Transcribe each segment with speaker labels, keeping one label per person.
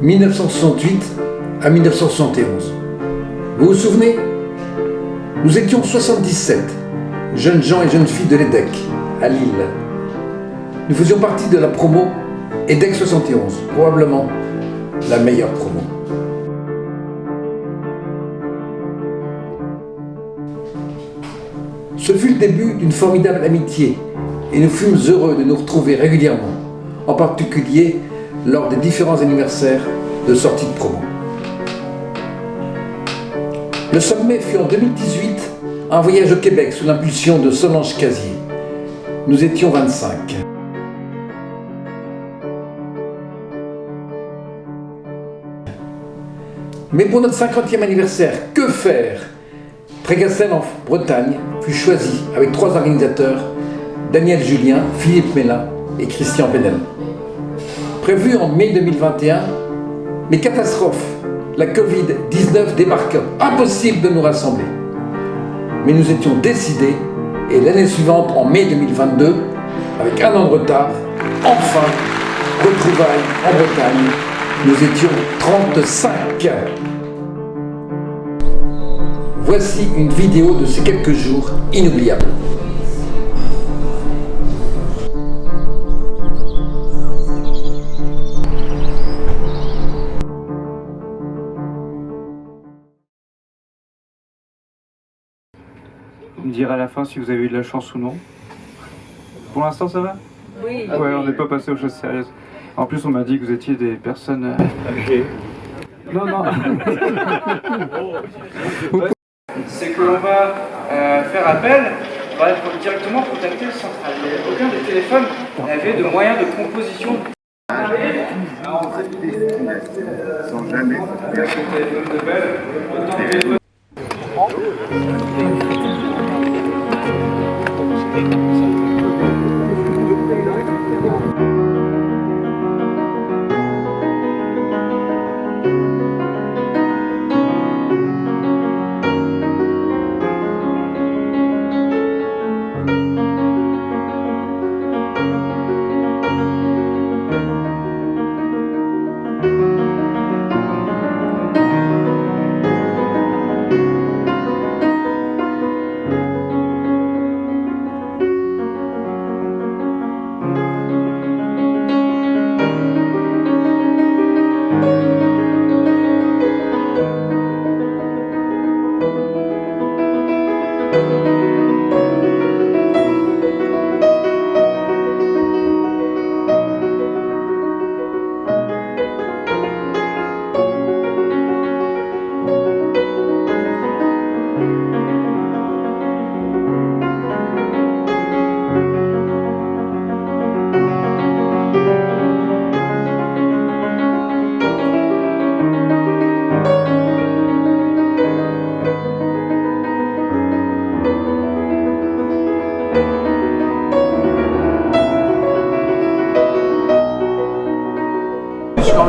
Speaker 1: 1968 à 1971. Vous vous souvenez? Nous étions 77, jeunes gens et jeunes filles de l'EDEC, à Lille. Nous faisions partie de la promo EDEC 71, probablement la meilleure promo. Ce fut le début d'une formidable amitié et nous fûmes heureux de nous retrouver régulièrement, en particulier lors des différents anniversaires de sortie de promo. Le sommet fut en 2018 un voyage au Québec sous l'impulsion de Solange Casier. Nous étions 25. Mais pour notre 50e anniversaire, que faire? Trégastel en Bretagne fut choisi avec 3 organisateurs, Daniel Julien, Philippe Mélin et Christian Penel. Prévu en mai 2021, mais catastrophe, la Covid-19 débarqua, impossible de nous rassembler. Mais nous étions décidés et l'année suivante, en mai 2022, avec 1 an de retard, enfin, retrouvailles en Bretagne, nous étions 35. Voici une vidéo de ces quelques jours inoubliables.
Speaker 2: Vous me direz à la fin si vous avez eu de la chance ou non. Pour l'instant, ça va?
Speaker 3: Oui.
Speaker 2: Ouais, on n'est pas passé aux choses sérieuses. En plus, on m'a dit que vous étiez des personnes âgées. Non, non. C'est que l'on va faire appel, on va directement contacter le central. Aucun des téléphones n'avait de moyens de composition. Sans jamais. Téléphone de belle, autant de téléphone.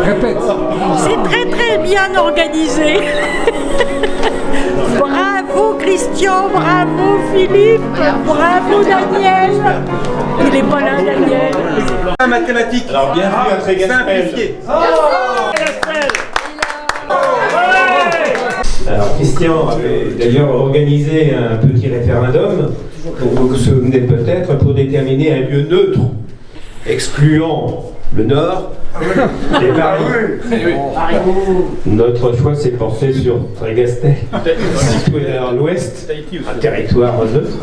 Speaker 1: Répète.
Speaker 3: C'est très très bien organisé. Bravo Christian, bravo Philippe, bravo Daniel. Il est pas là Daniel.
Speaker 4: Mathématiques. Alors bienvenue à Trégastel.
Speaker 5: Alors Christian avait d'ailleurs organisé un petit référendum, dont vous vous souvenez peut-être, pour déterminer un lieu neutre, excluant le Nord et Paris. Notre choix s'est porté sur Trégastel, situé dans l'ouest, un territoire neutre.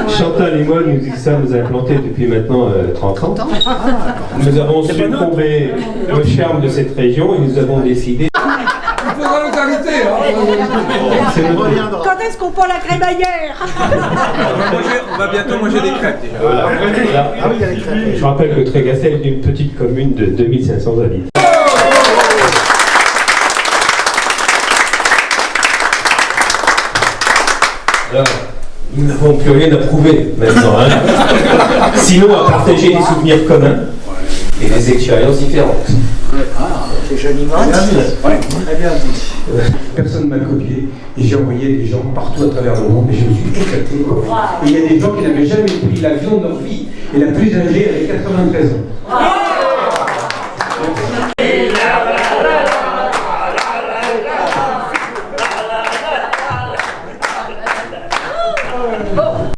Speaker 5: Chantal et moi, nous y sommes implantés depuis maintenant 30 ans. Nous avons succombé au charme de cette région et nous avons décidé...
Speaker 1: Il faudra nous inviter,
Speaker 3: Quand est-ce qu'on prend la crémaillère?
Speaker 4: On va bientôt manger des crêpes déjà.
Speaker 5: Voilà. Je rappelle que Trégastel est une petite commune de 2500 habitants. Alors, nous n'avons plus rien à prouver maintenant, hein. Sinon à partager des souvenirs communs et des expériences différentes.
Speaker 3: Ah, c'est joliment.
Speaker 1: Ouais.
Speaker 2: bien dit.
Speaker 5: Personne ne m'a copié et j'ai envoyé des gens partout à travers le monde et je me suis éclaté. Et il y a des gens qui n'avaient jamais pris l'avion de leur vie. Et la plus âgée avait 93 ans.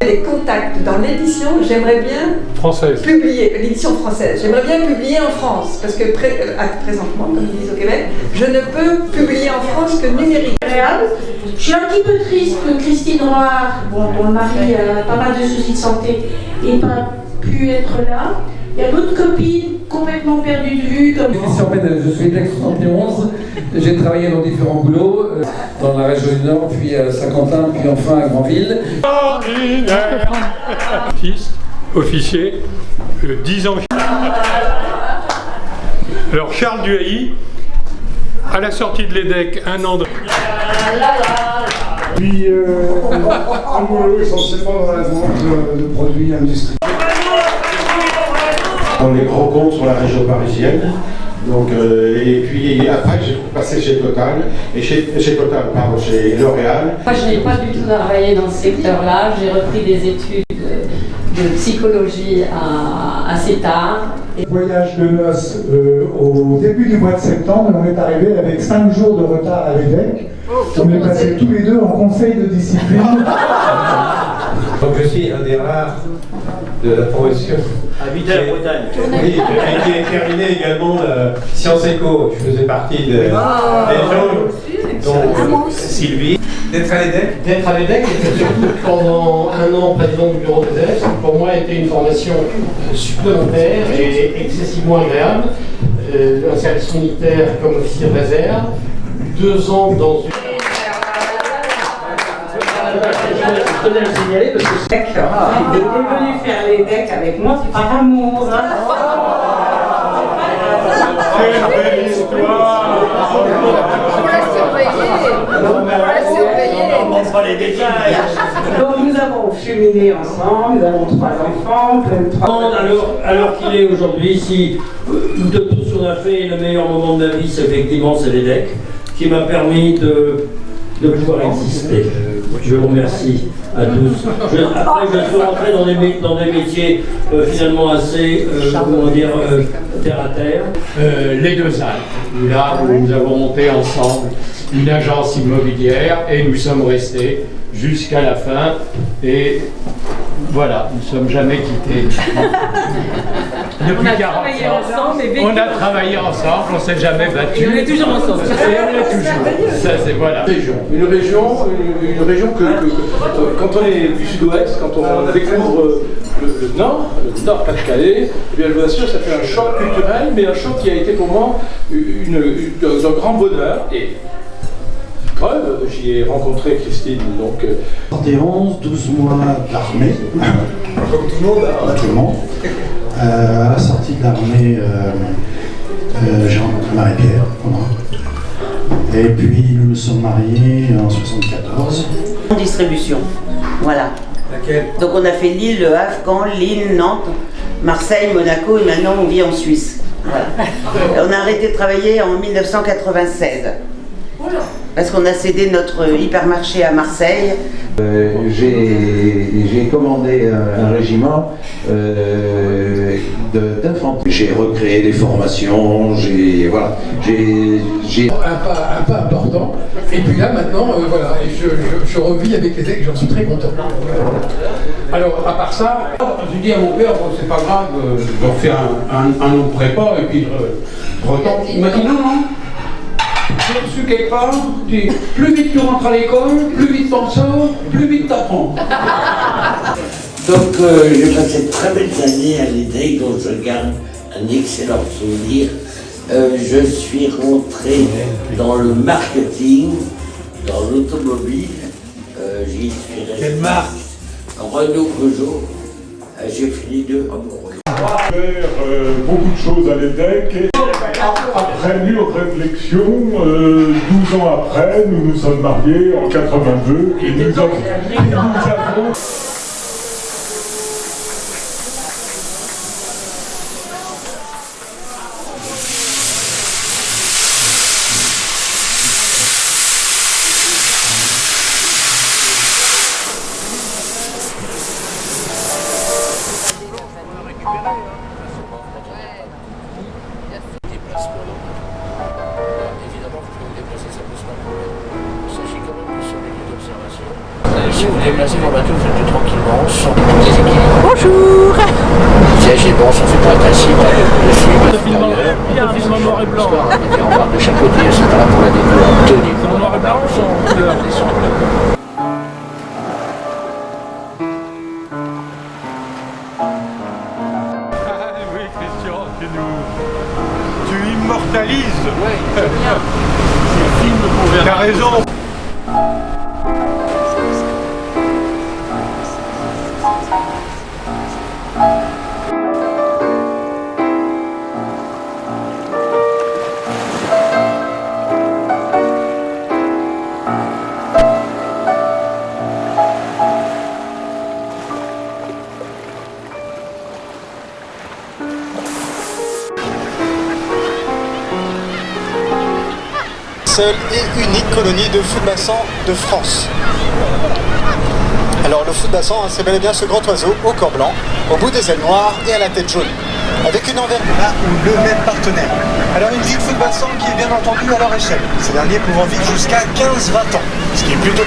Speaker 6: Les contacts dans l'édition, j'aimerais bien publier, l'édition française, j'aimerais bien publier en France, parce que présentement, comme ils disent au Québec, je ne peux publier en France que numérique.
Speaker 3: Je suis un petit peu triste que Christine Roard, dont le mari a pas mal de soucis de santé, n'ait pas pu être là. Il y a d'autres copines complètement perdues de vue. Comme...
Speaker 1: Je suis d'Aix-71, j'ai travaillé dans différents boulots, dans la région du Nord, puis à Saint-Quentin, puis enfin à Granville.
Speaker 7: Artiste, officier, 10 ans. Alors Charles Duhailly, à la sortie de l'EDEC, 1 an de...
Speaker 8: Puis amoureux essentiellement dans la vente de produits industriels.
Speaker 5: Dans les grands comptes sur la région parisienne. Donc, et puis après, j'ai passé chez Total, et chez L'Oréal.
Speaker 9: Moi, je n'ai pas du tout travaillé dans ce secteur-là. J'ai repris des études de psychologie assez tard.
Speaker 8: Voyage de noces au début du mois de septembre, on est arrivé avec 5 jours de retard à l'EDEC. On est passés tous les deux en conseil de discipline.
Speaker 5: Donc je suis un des rares de la profession.
Speaker 4: Habité à Bretagne.
Speaker 5: Oui, qui a terminé également Sciences Éco. Je faisais partie des gens dont Sylvie.
Speaker 2: D'être à l'EDEC.
Speaker 10: D'être à l'EDEC, surtout pendant 1 an président du bureau des élèves, pour moi était une formation supplémentaire et excessivement agréable. Un service militaire comme officier de réserve, 2 ans dans une... Je tenais à le signaler parce que c'est...
Speaker 3: Il était venu faire les decks avec moi, c'est par amour.
Speaker 7: Quelle belle histoire!
Speaker 4: On montre pas les détails.
Speaker 3: Donc nous avons cheminé ensemble, nous avons 3 enfants,
Speaker 10: Alors qu'il est aujourd'hui, si de tout ce qu'on a fait, le meilleur moment de ma vie, c'est effectivement l'EDEC, qui m'a permis de pouvoir exister. Je vous remercie à tous. Après, je suis rentré dans des métiers finalement assez, terre à terre. Les Deux Alpes, là où nous avons monté ensemble une agence immobilière et nous sommes restés jusqu'à la fin. Et voilà, nous ne sommes jamais quittés. Depuis 40 ans, on a travaillé ensemble, on ne s'est jamais battu.
Speaker 9: On est toujours ensemble.
Speaker 10: Et on est toujours. Ça, c'est voilà.
Speaker 8: Une région que quand on est du sud-ouest, quand on découvre le Nord-Pas-de-Calais, eh bien je vous assure, ça fait un choc culturel, mais un choc qui a été pour moi d'un grand bonheur. Et preuve, j'y ai rencontré Christine, donc
Speaker 11: 71, 12 mois d'armée,
Speaker 8: comme tout le monde.
Speaker 11: tout le monde. À la sortie de l'armée, j'ai rencontré Marie-Pierre. Voilà. Et puis nous nous sommes mariés en 74.
Speaker 12: En distribution, voilà.
Speaker 2: Laquelle?
Speaker 12: Donc on a fait Lille, Le Havre, Caen, Lille, Nantes, Marseille, Monaco et maintenant on vit en Suisse. Voilà. On a arrêté de travailler en 1996. Parce qu'on a cédé notre hypermarché à Marseille.
Speaker 13: J'ai commandé un régiment d'infanterie. J'ai recréé des formations, voilà, j'ai
Speaker 1: un pas important. Et puis là maintenant, voilà, et je revis avec les decks, j'en suis très content.
Speaker 5: Alors, à part ça, j'ai dit à mon père, bon, c'est pas grave, je refais un an de prépa et puis je retombe. Il m'a dit non. J'ai reçu quelque part, plus vite tu rentres à l'école, plus vite t'en sors, plus vite t'apprends.
Speaker 14: Donc j'ai passé de très belles années à l'EDEC dont je garde un excellent souvenir. Je suis rentré dans le marketing, dans l'automobile. J'y suis resté.
Speaker 2: Quelle marque?
Speaker 14: Renault, Peugeot. J'ai fini de
Speaker 8: faire beaucoup de choses à l'EDEC. Après mûre réflexion, 12 ans après, nous nous sommes mariés en 82 et nous avons
Speaker 14: Si vous déplacez vos bateaux, faites-le tranquillement, sans déséquilibre. Bonjour. Le siège est bon, ça fait pas facile de suivre l'extérieur.
Speaker 8: Il y a un film en noir et blanc.
Speaker 14: On parle de chaque côté, c'est pas là pour la découverte. Tenez,
Speaker 8: En noir et blanc ou en couleur?
Speaker 7: Oui, Christian, tu immortalises.
Speaker 2: Ouais, c'est bien.
Speaker 7: C'est film pour verra. T'as raison.
Speaker 15: Seule et unique colonie de fous-de-bassin de France. Alors le fous-de-bassin, c'est bel et bien ce grand oiseau au corps blanc, au bout des ailes noires et à la tête jaune, avec une envergure ou le même partenaire. Alors une vie de fous-de-bassin qui est bien entendu à leur échelle, ces derniers pouvant vivre jusqu'à 15-20 ans, ce qui est plutôt...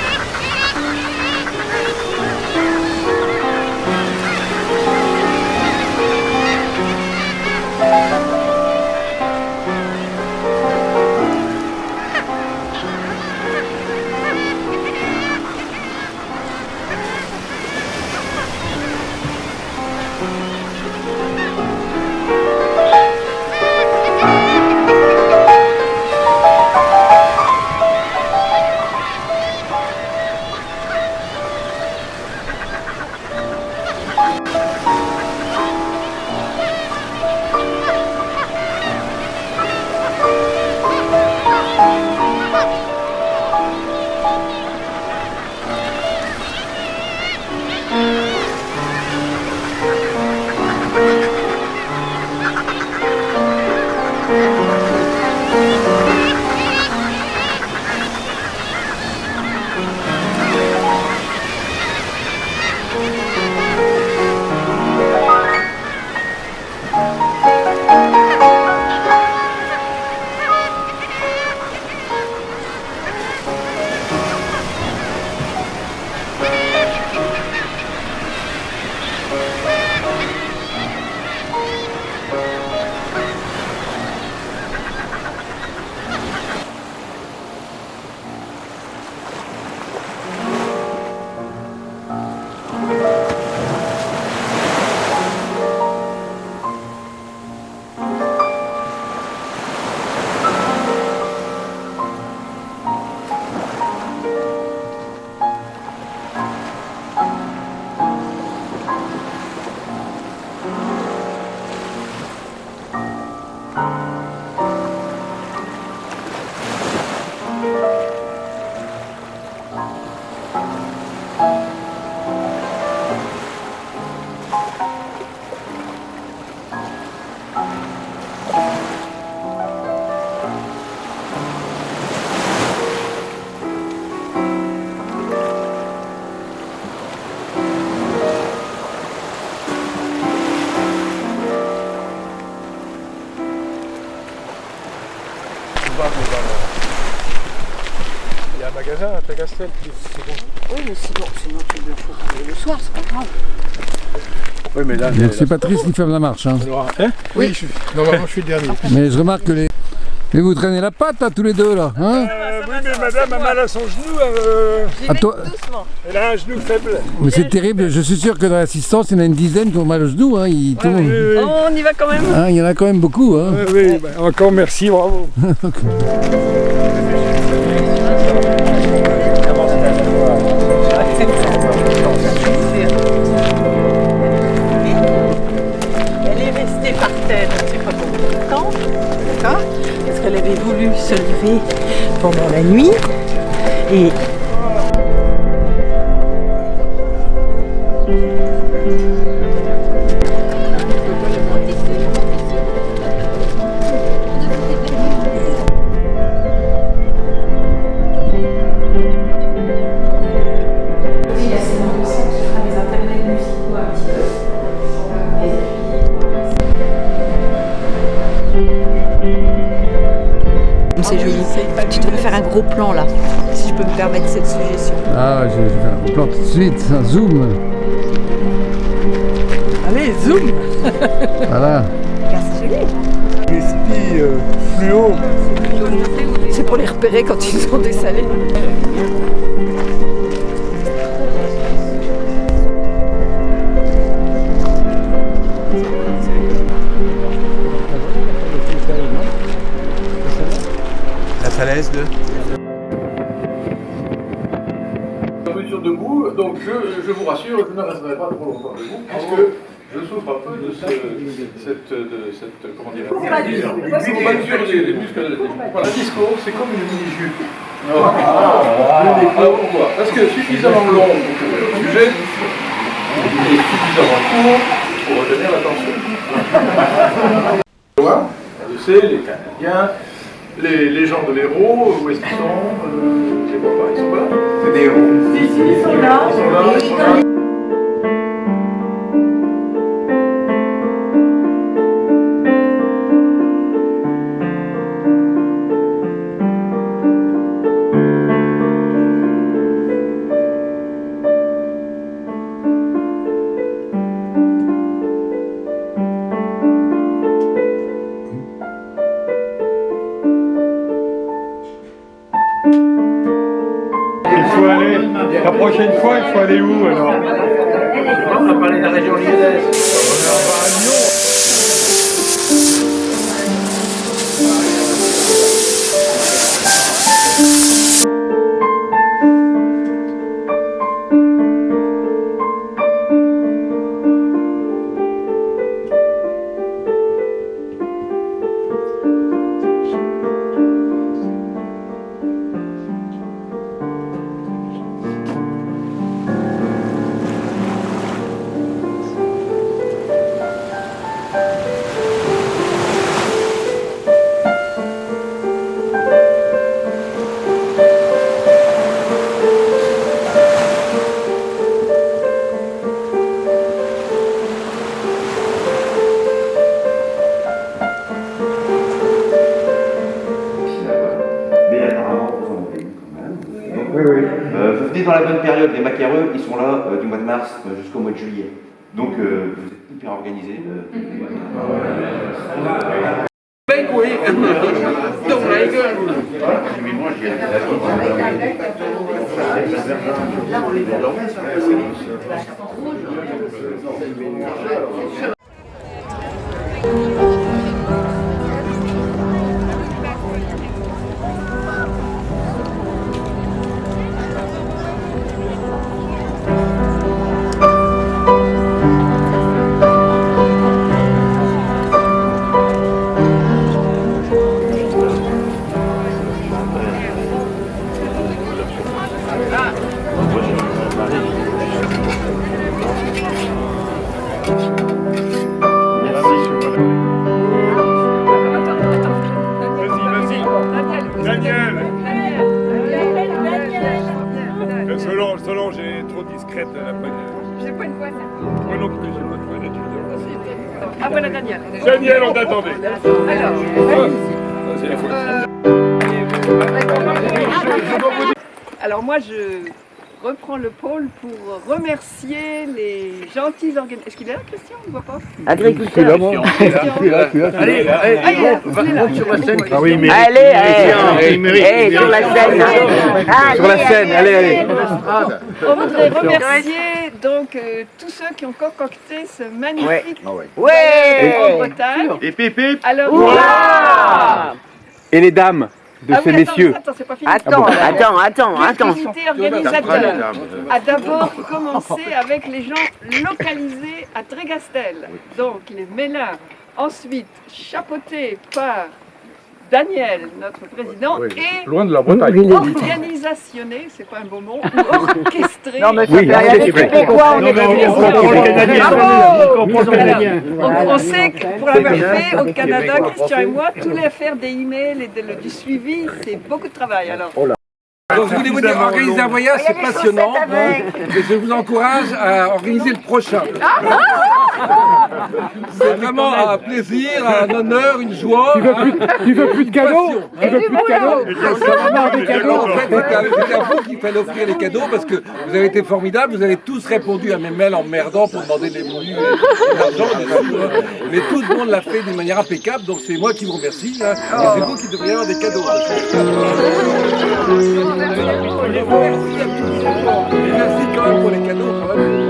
Speaker 7: Il y a un magasin à Tagastel qui c'est bon.
Speaker 16: Oui, mais sinon tu le faut travailler le soir, c'est pas grave.
Speaker 7: Oui, mais là,
Speaker 1: c'est Patrice qui ferme la marche. Hein.
Speaker 7: Hein oui, normalement je suis le dernier.
Speaker 1: Mais je remarque que les... Mais vous traînez la patte tous les deux là, hein?
Speaker 7: Oui, mais madame a mal à son genou.
Speaker 1: À toi...
Speaker 7: Elle a un genou faible.
Speaker 1: Mais c'est terrible, je suis sûr que dans l'assistance, il y en a une dizaine qui ont mal au genou. Hein. Tout le monde...
Speaker 16: Oui. Oh, on y va quand même.
Speaker 1: Hein, il y en a quand même beaucoup. Hein.
Speaker 7: Oui, bah, encore merci, bravo.
Speaker 16: Elle est restée par terre, je ne sais pas combien de temps, d'accord? Parce qu'elle avait voulu se lever pendant la nuit. Et c'est joli.
Speaker 6: Tu devrais faire un gros plan là, si je peux me permettre cette suggestion.
Speaker 1: Ah, je vais faire un gros plan tout de suite, un zoom.
Speaker 16: Allez, zoom.
Speaker 1: Voilà.
Speaker 6: Regarde, c'est joli.
Speaker 17: Les skis fluo.
Speaker 6: C'est pour les repérer quand ils sont dessalés.
Speaker 4: La falaise de...
Speaker 8: Sur debout, donc je vous rassure, je ne resterai pas trop longtemps debout, puisque je souffre un peu de cette comment dire, courbature des muscles. Voilà, un discours, c'est comme une mini-jupe. Alors pourquoi? Parce que suffisamment long pour que le sujet et suffisamment court pour retenir l'attention. Je sais, les Canadiens, les gens de l'Hérault, où est-ce qu'ils sont? Je ne sais pas, ils sont pas là. C'est des héros. Ils sont là. Ils sont là.
Speaker 7: La prochaine fois, il faut aller où alors?
Speaker 8: On a parlé de la région lyonnaise.
Speaker 7: On va à Lyon.
Speaker 18: Venez dans la bonne période, les macareux, ils sont là du mois de mars jusqu'au mois de juillet. Donc vous êtes hyper organisés.
Speaker 8: Ben oui, dans la gueule.
Speaker 7: Solange est trop discrète, elle n'a pas de...
Speaker 6: J'ai pas une voix, ça.
Speaker 7: Moi non plus, j'ai pas de voix naturelle.
Speaker 6: Ah voilà Daniel.
Speaker 7: Daniel, on t'attendait.
Speaker 6: Alors,
Speaker 7: c'est la folie.
Speaker 6: Alors moi je reprends le pôle pour remercier les gentils organisateurs. Est-ce qu'il est là, Christian? On ne voit pas.
Speaker 17: Agriculteur.
Speaker 6: Allez,
Speaker 17: monte sur la scène.
Speaker 4: Ah oui, mais
Speaker 12: allez,
Speaker 17: sur la scène.
Speaker 4: Sur la scène, allez.
Speaker 6: On voudrait remercier donc tous ceux qui ont concocté ce magnifique en Bretagne.
Speaker 4: Et Pépé.
Speaker 6: Alors,
Speaker 4: Et les dames de ces messieurs.
Speaker 6: Attends, c'est pas fini.
Speaker 12: Attends.
Speaker 6: L'activité organisateur a d'abord commencé avec les gens localisés à Trégastel, donc les Mélins, ensuite chapeautés par Daniel, notre président, et
Speaker 8: loin de la Bretagne.
Speaker 6: organisationné, c'est pas un beau mot, ou orchestré.
Speaker 12: Non, mais ça fait rien d'expliquer quoi, on est
Speaker 6: On sait que pour l'avoir fait au Canada, Christian et moi, tous les faire des emails et du suivi, c'est beaucoup de travail. Alors.
Speaker 1: Donc, je voulais vous dire, organiser un voyage, c'est passionnant. Et je vous encourage à organiser le prochain.
Speaker 19: C'est vraiment un plaisir, un honneur, une joie.
Speaker 17: Tu veux plus de cadeaux? Tu veux plus de cadeaux?
Speaker 19: Ça marre des cadeaux. En fait, c'est à vous qu'il fallait offrir les cadeaux parce que vous avez été formidables. Vous avez tous répondu à mes mails en merdant pour demander des menus et l'argent. Mais tout le monde l'a fait d'une manière impeccable. Donc c'est moi qui vous remercie. Hein, et c'est vous qui devriez avoir des cadeaux. Merci quand même pour les cadeaux. Quand même.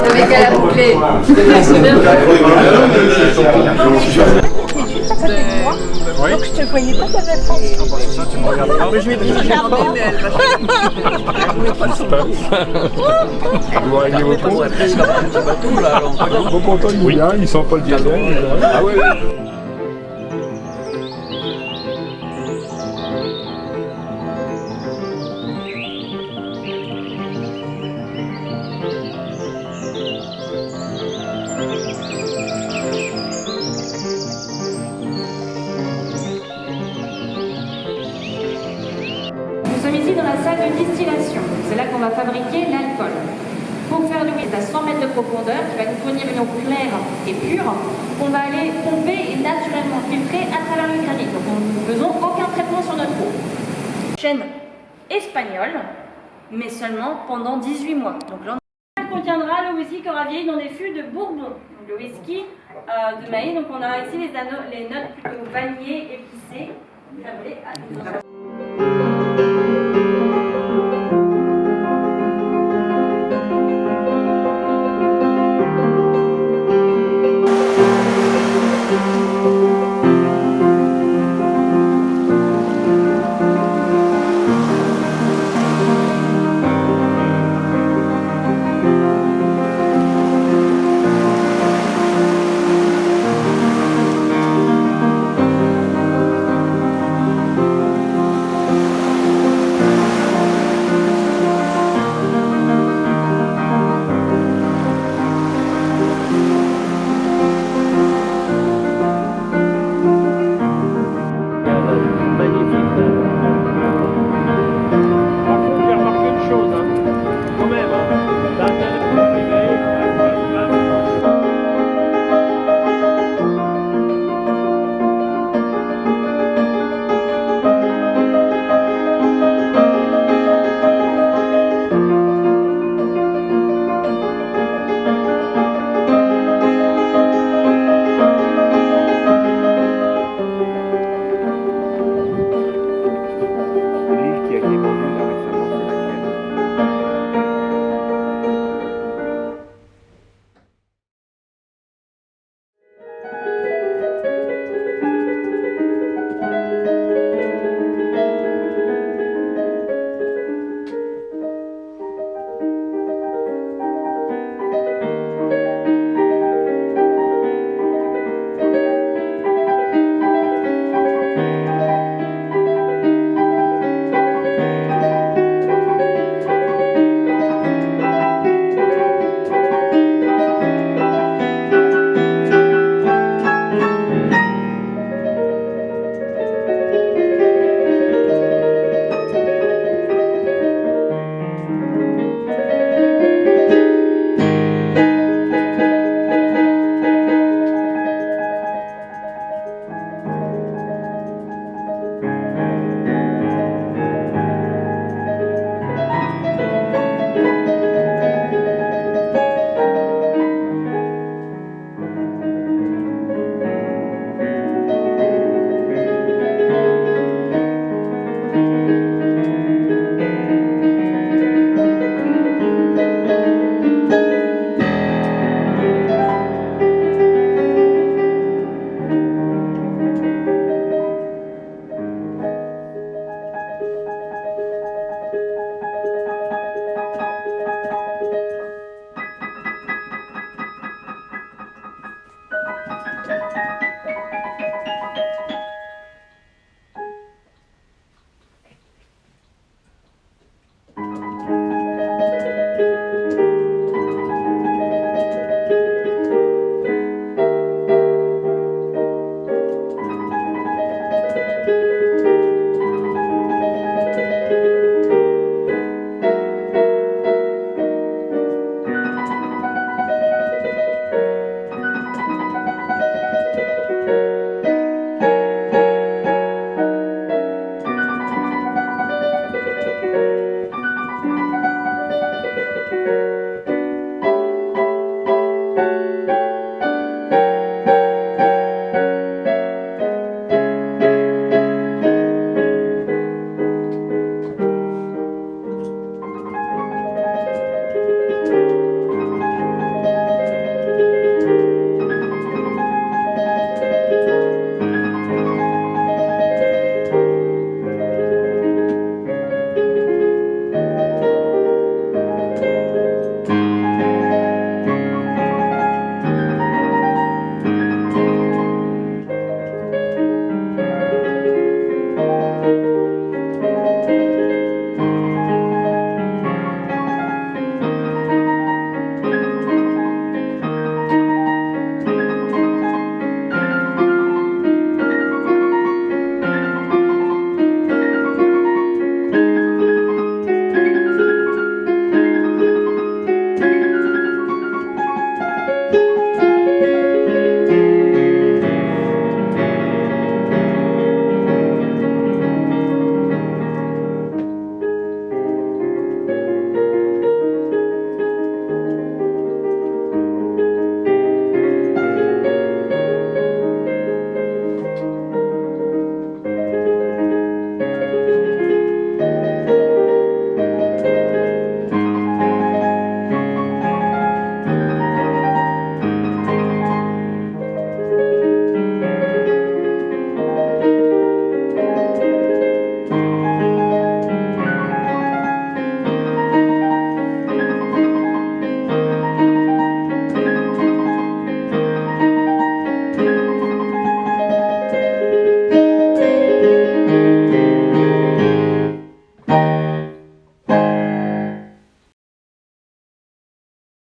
Speaker 9: Avec à la bouclée.
Speaker 16: Donc je te voyais pas ta réponse.
Speaker 19: Tu me regardes pas.
Speaker 16: Je vais te regarder, mais elle va
Speaker 17: Vous réglez vos comptes. Vos comptes, il est bien, il sent pas le diesel.
Speaker 19: Ah oui, oui.
Speaker 20: Nous sommes ici dans la salle de distillation. C'est là qu'on va fabriquer l'alcool. Pour faire du whisky à 100 mètres de profondeur, qui va nous fournir une eau claire et pure, qu'on va aller pomper et naturellement filtrer à travers le granit. Donc nous ne faisons aucun traitement sur notre eau.
Speaker 21: Chaîne espagnole, mais seulement pendant 18 mois. Donc là, ça contiendra le whisky qui aura vieilli dans des fûts de Bourbon. Donc le whisky de maïs. Donc on a ici les notes plutôt vanillées, épicées.